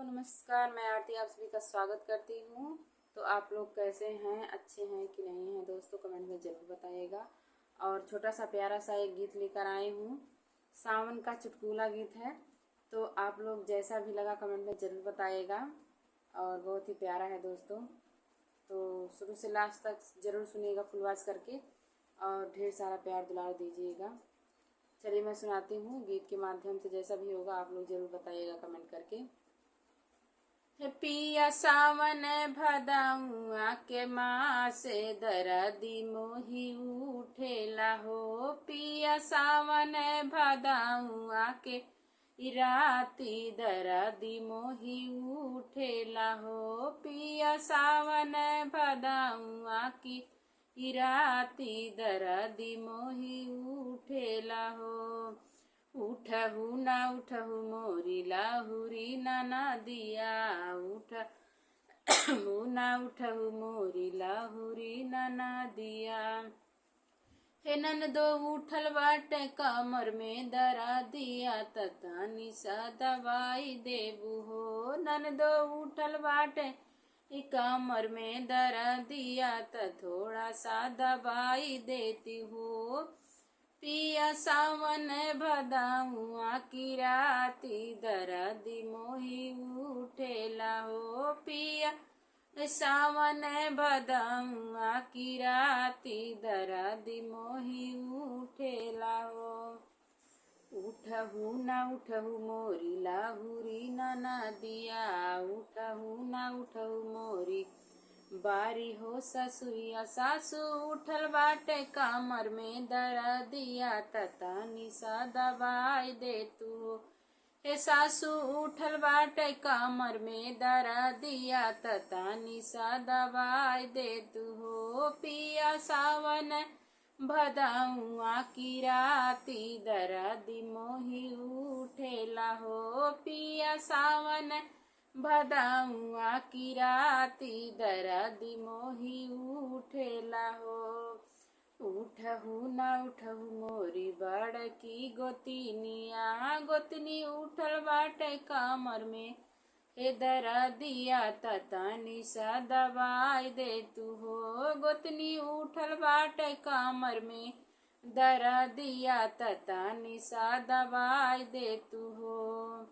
तो नमस्कार, मैं आरती आप सभी का स्वागत करती हूँ। तो आप लोग कैसे हैं, अच्छे हैं कि नहीं हैं दोस्तों, कमेंट में ज़रूर बताइएगा। और छोटा सा प्यारा सा एक गीत लेकर आई हूँ, सावन का चुटकुला गीत है। तो आप लोग जैसा भी लगा कमेंट में ज़रूर बताइएगा। और बहुत ही प्यारा है दोस्तों, तो शुरू से लास्ट तक ज़रूर सुनिएगा फुल वॉच करके, और ढेर सारा प्यार दुलार दीजिएगा। चलिए मैं सुनाती हूँ गीत के माध्यम से, जैसा भी होगा आप लोग ज़रूर बताइएगा कमेंट करके। पिया सावन भदौआ के मासे दरदी मोहि उठेला हो। पिया सावन भदौआ के राती दरदी मोहि उठेला हो। पिया सावन भदौआ की राती दरदी मोहि उठेला हो। उठहु ना उठहु मोरी लाहुरी नदिया, उठहु ना उठहु मोरी लाहुरी नदिया। हे ननदो उठल बाटे कमर में दरा दिया, ततानी सा दवाई देबू हो। ननदो उठल बाटे कमर में दरा दिया, त थोड़ा सा दवाई देती हो। पिया सावन भदौआ की राती दरदी मोहि उठेला हो। पिया सावन भदौआ की राती दरदी मोहि उठेला हो। उठहु ना उठहु मोरी लाहुरी नदिया, उठहु ना उठहु मोरी बारी हो ससुरिया। सासू उठल बाटे कमर में दरदिया, ततानी सा दवाई दे तू हो। हे सासू उठल बाटे कमर में दरदिया, ततानी सा दवाई दे तू हो। पिया सावन भदौआ की राती दरदी मोहि उठेला हो। पिया सावन भदौआ की राती दरदी मोहि उठेला हो। उठहु ना उठहु मोरी बड़की गोतिनिया, गोतनी उठल बाटे कमर में हे दरदिया, ततानी सा दवाई दे तू हो। गोतनी उठल बाटे कमर में दरदिया, ततानी सा दवाई दे तू हो।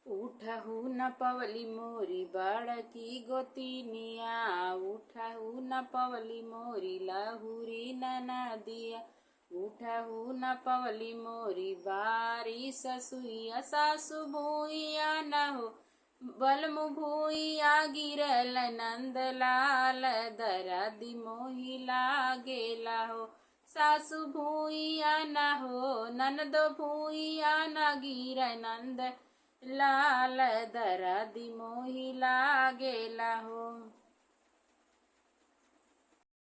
उठहु न पवली मोरी बड़की गोतिनिया, उठहु न पवली मोरी लाहुरी नदिया, उठहु न पवली मोरी बारी ससुइया। सासु भूइया न हो बलमु भूइया, गिरल नंदलाल दरदी मोहि लागेला हो। सासु भूइया न हो ननदो भूइया न, गिर नंद लाल दरदी मोहि लागेला हो।